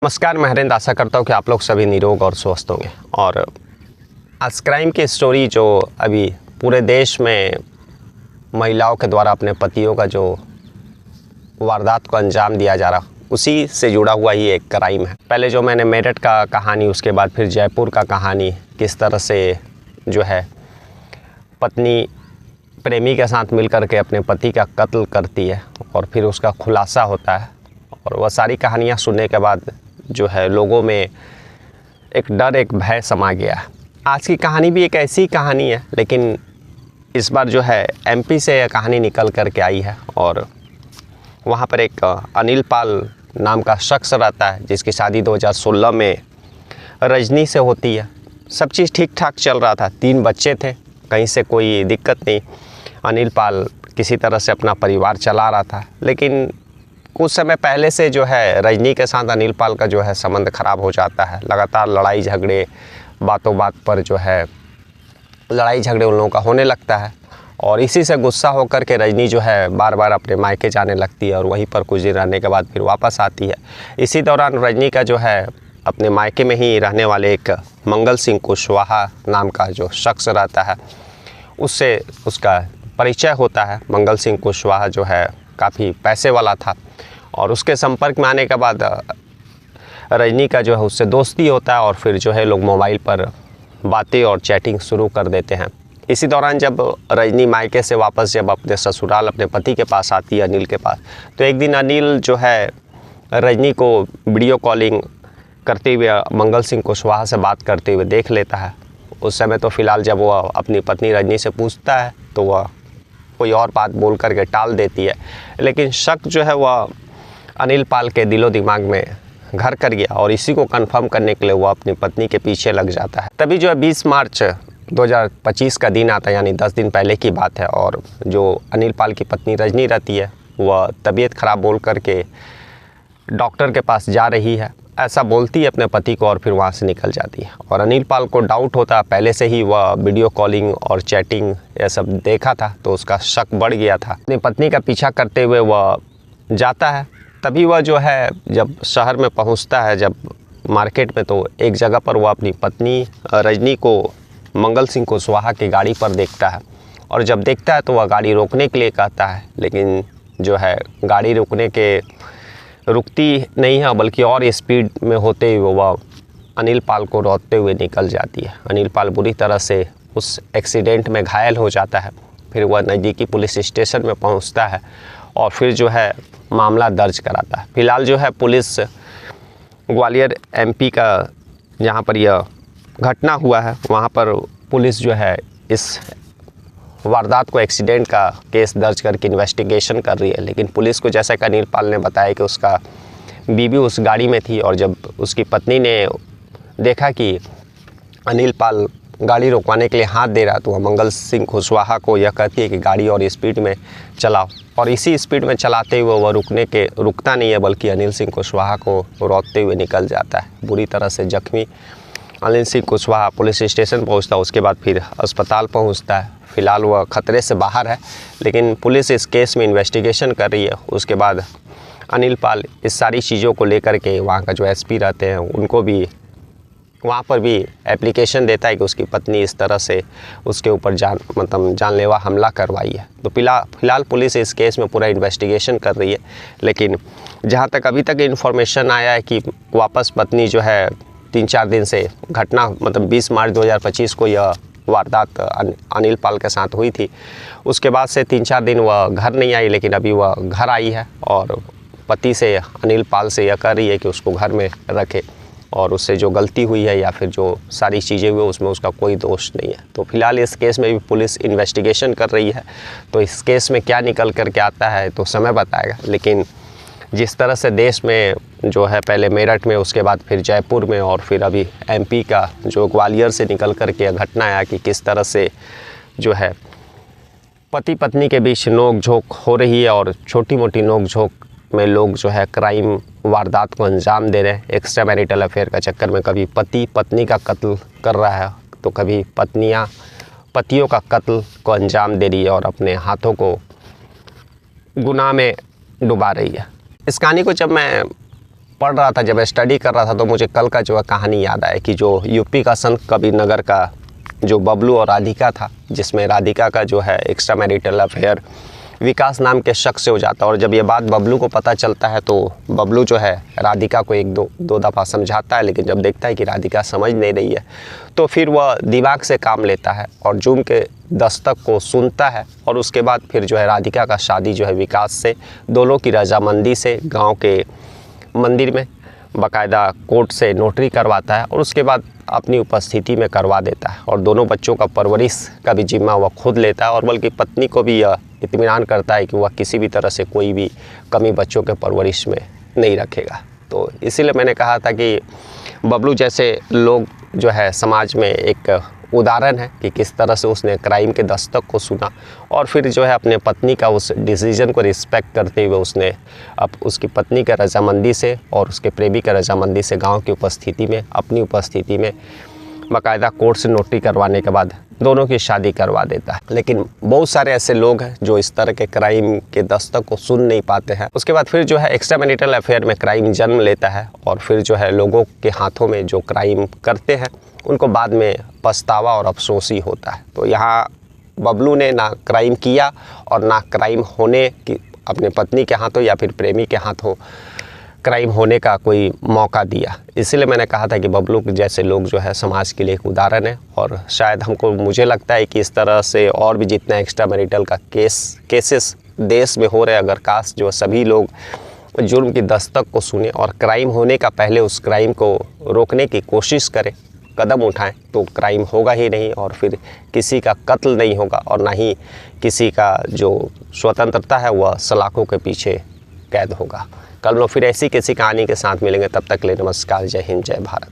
नमस्कार, मैं हरेंद्र। आशा करता हूँ कि आप लोग सभी निरोग और स्वस्थ होंगे। और आज क्राइम की स्टोरी जो अभी पूरे देश में महिलाओं के द्वारा अपने पतियों का जो वारदात को अंजाम दिया जा रहा, उसी से जुड़ा हुआ ही एक क्राइम है। पहले जो मैंने मेरठ का कहानी, उसके बाद फिर जयपुर का कहानी, किस तरह से जो है पत्नी प्रेमी के साथ मिलकर के अपने पति का कत्ल करती है और फिर उसका खुलासा होता है। और वह सारी कहानियाँ सुनने के बाद जो है लोगों में एक डर, एक भय समा गया है। आज की कहानी भी एक ऐसी कहानी है, लेकिन इस बार जो है एमपी से यह कहानी निकल कर के आई है। और वहाँ पर एक अनिल पाल नाम का शख्स रहता है, जिसकी शादी 2016 में रजनी से होती है। सब चीज़ ठीक ठाक चल रहा था, 3 बच्चे थे, कहीं से कोई दिक्कत नहीं। अनिल पाल किसी तरह से अपना परिवार चला रहा था। लेकिन कुछ समय पहले से जो है रजनी के साथ अनिल पाल का जो है संबंध ख़राब हो जाता है। लगातार लड़ाई झगड़े, बातों बात पर जो है लड़ाई झगड़े उन लोगों का होने लगता है। और इसी से गुस्सा होकर के रजनी जो है बार बार अपने मायके जाने लगती है और वहीं पर कुछ दिन रहने के बाद फिर वापस आती है। इसी दौरान रजनी का जो है अपने मायके में ही रहने वाले एक मंगल सिंह कुशवाहा नाम का जो शख्स रहता है, उससे उसका परिचय होता है। मंगल सिंह कुशवाहा जो है काफ़ी पैसे वाला था और उसके संपर्क में आने के बाद रजनी का जो है उससे दोस्ती होता है और फिर जो है लोग मोबाइल पर बातें और चैटिंग शुरू कर देते हैं। इसी दौरान जब रजनी मायके से वापस जब अपने ससुराल अपने पति के पास आती है, अनिल के पास, तो एक दिन अनिल जो है रजनी को वीडियो कॉलिंग करते हुए मंगल सिंह कुशवाहा से बात करते हुए देख लेता है। उस समय तो फ़िलहाल जब वह अपनी पत्नी रजनी से पूछता है तो वह कोई और बात बोल करके टाल देती है। लेकिन शक जो है वह अनिल पाल के दिलो दिमाग में घर कर गया और इसी को कंफर्म करने के लिए वह अपनी पत्नी के पीछे लग जाता है। तभी जो है 20 मार्च 2025 का दिन आता है, यानी 10 दिन पहले की बात है। और जो अनिल पाल की पत्नी रजनी रहती है, वह तबीयत ख़राब बोल करके डॉक्टर के पास जा रही है, ऐसा बोलती है अपने पति को और फिर वहाँ से निकल जाती है। और अनिल पाल को डाउट होता है, पहले से ही वह वीडियो कॉलिंग और चैटिंग ये सब देखा था, तो उसका शक बढ़ गया था। अपनी पत्नी का पीछा करते हुए वह जाता है। तभी वह जो है जब शहर में पहुंचता है, जब मार्केट में, तो एक जगह पर वह अपनी पत्नी रजनी को मंगल सिंह कुशवाहा की गाड़ी पर देखता है। और जब देखता है तो वह गाड़ी रोकने के लिए कहता है, लेकिन जो है गाड़ी रुकती नहीं है, बल्कि और स्पीड में होते हुए वह अनिल पाल को रोकते हुए निकल जाती है। अनिल पाल बुरी तरह से उस एक्सीडेंट में घायल हो जाता है। फिर वह नज़दीकी पुलिस स्टेशन में पहुंचता है और फिर जो है मामला दर्ज कराता है। फिलहाल जो है पुलिस ग्वालियर एमपी का जहाँ पर यह घटना हुआ है, वहाँ पर पुलिस जो है इस वारदात को, एक्सीडेंट का केस दर्ज करके इन्वेस्टिगेशन कर रही है। लेकिन पुलिस को जैसा कि अनिल पाल ने बताया कि उसका बीवी उस गाड़ी में थी और जब उसकी पत्नी ने देखा कि अनिल पाल गाड़ी रोकवाने के लिए हाथ दे रहा, तो वह मंगल सिंह कुशवाहा को यह कहती है कि गाड़ी और स्पीड में चलाओ। और इसी स्पीड में चलाते हुए वह रुकता नहीं है, बल्कि अनिल सिंह कुशवाहा को रोकते हुए निकल जाता है। बुरी तरह से जख्मी अनिल सिंह कुशवाहा पुलिस स्टेशन पहुंचता है, उसके बाद फिर अस्पताल पहुंचता है। फ़िलहाल वह खतरे से बाहर है, लेकिन पुलिस इस केस में इन्वेस्टिगेशन कर रही है। उसके बाद अनिल पाल इस सारी चीज़ों को लेकर के वहाँ का जो एसपी रहते हैं, उनको भी वहाँ पर भी एप्लीकेशन देता है कि उसकी पत्नी इस तरह से उसके ऊपर जानलेवा हमला करवाई है। तो फिलहाल पुलिस इस केस में पूरा इन्वेस्टिगेशन कर रही है। लेकिन जहाँ तक अभी तक इन्फॉर्मेशन आया है कि वापस पत्नी जो है 3-4 दिन से घटना, 20 मार्च 2025 को यह वारदात अनिल पाल के साथ हुई थी। उसके बाद से 3-4 दिन वह घर नहीं आई, लेकिन अभी वह घर आई है और पति से, अनिल पाल से यह कह रही है कि उसको घर में रखे और उससे जो गलती हुई है या फिर जो सारी चीज़ें हुई उसमें उसका कोई दोष नहीं है। तो फिलहाल इस केस में भी पुलिस इन्वेस्टिगेशन कर रही है। तो इस केस में क्या निकल कर के आता है तो समय बताएगा। लेकिन जिस तरह से देश में जो है पहले मेरठ में, उसके बाद फिर जयपुर में और फिर अभी एमपी का जो ग्वालियर से निकल कर के घटना आया कि किस तरह से जो है पति पत्नी के बीच नोक झोंक हो रही है और छोटी मोटी नोक झोंक में लोग जो है क्राइम वारदात को अंजाम दे रहे हैं। एक्स्ट्रा मैरिटल अफेयर का चक्कर में कभी पति पत्नी का कत्ल कर रहा है, तो कभी पत्नियां पतियों का कत्ल को अंजाम दे रही है और अपने हाथों को गुनाह में डुबा रही है। इस कहानी को जब मैं पढ़ रहा था, जब स्टडी कर रहा था, तो मुझे कल का जो है कहानी याद आया कि जो यूपी का संत कबीर नगर का जो बबलू और राधिका था, जिसमें राधिका का जो है एक्स्ट्रा मैरिटल अफेयर विकास नाम के शख्स से हो जाता है। और जब ये बात बबलू को पता चलता है तो बबलू जो है राधिका को एक दो दफ़ा समझाता है, लेकिन जब देखता है कि राधिका समझ नहीं रही है तो फिर वह दिमाग से काम लेता है और जुर्म के दस्तक को सुनता है। और उसके बाद फिर जो है राधिका का शादी जो है विकास से, दोनों की रजामंदी से, गाँव के मंदिर में बाकायदा कोर्ट से नोटरी करवाता है और उसके बाद अपनी उपस्थिति में करवा देता है। और दोनों बच्चों का परवरिश का भी जिम्मा वह खुद लेता है और बल्कि पत्नी को भी यह इत्मीनान करता है कि वह किसी भी तरह से कोई भी कमी बच्चों के परवरिश में नहीं रखेगा। तो इसीलिए मैंने कहा था कि बबलू जैसे लोग जो है समाज में एक उदाहरण है कि किस तरह से उसने क्राइम के दस्तक को सुना और फिर जो है अपने पत्नी का उस डिसीजन को रिस्पेक्ट करते हुए उसने अब उसकी पत्नी का रजामंदी से और उसके प्रेमी का रजामंदी से गांव की उपस्थिति में, अपनी उपस्थिति में बाकायदा कोर्ट से नोटरी करवाने के बाद दोनों की शादी करवा देता है। लेकिन बहुत सारे ऐसे लोग हैं जो इस तरह के क्राइम के दस्तक को सुन नहीं पाते हैं। उसके बाद फिर जो है एक्स्ट्रा मैरिटल अफेयर में क्राइम जन्म लेता है और फिर जो है लोगों के हाथों में जो क्राइम करते हैं उनको बाद में पछतावा और अफसोस ही होता है। तो यहाँ बबलू ने ना क्राइम किया और ना क्राइम होने की अपने पत्नी के हाथों या फिर प्रेमी के हाथों क्राइम होने का कोई मौका दिया। इसीलिए मैंने कहा था कि बबलू जैसे लोग जो है समाज के लिए एक उदाहरण है। और शायद मुझे लगता है कि इस तरह से और भी जितना एक्स्ट्रा मैरिटल का केसेस देश में हो रहे, अगर काश जो सभी लोग जुर्म की दस्तक को सुने और क्राइम होने का पहले उस क्राइम को रोकने की कोशिश करें, कदम उठाएं, तो क्राइम होगा ही नहीं और फिर किसी का कत्ल नहीं होगा और ना ही किसी का जो स्वतंत्रता है वह सलाखों के पीछे कैद होगा। कल फिर ऐसी किसी कहानी के साथ मिलेंगे, तब तक के लिए नमस्कार, जय हिंद, जय भारत।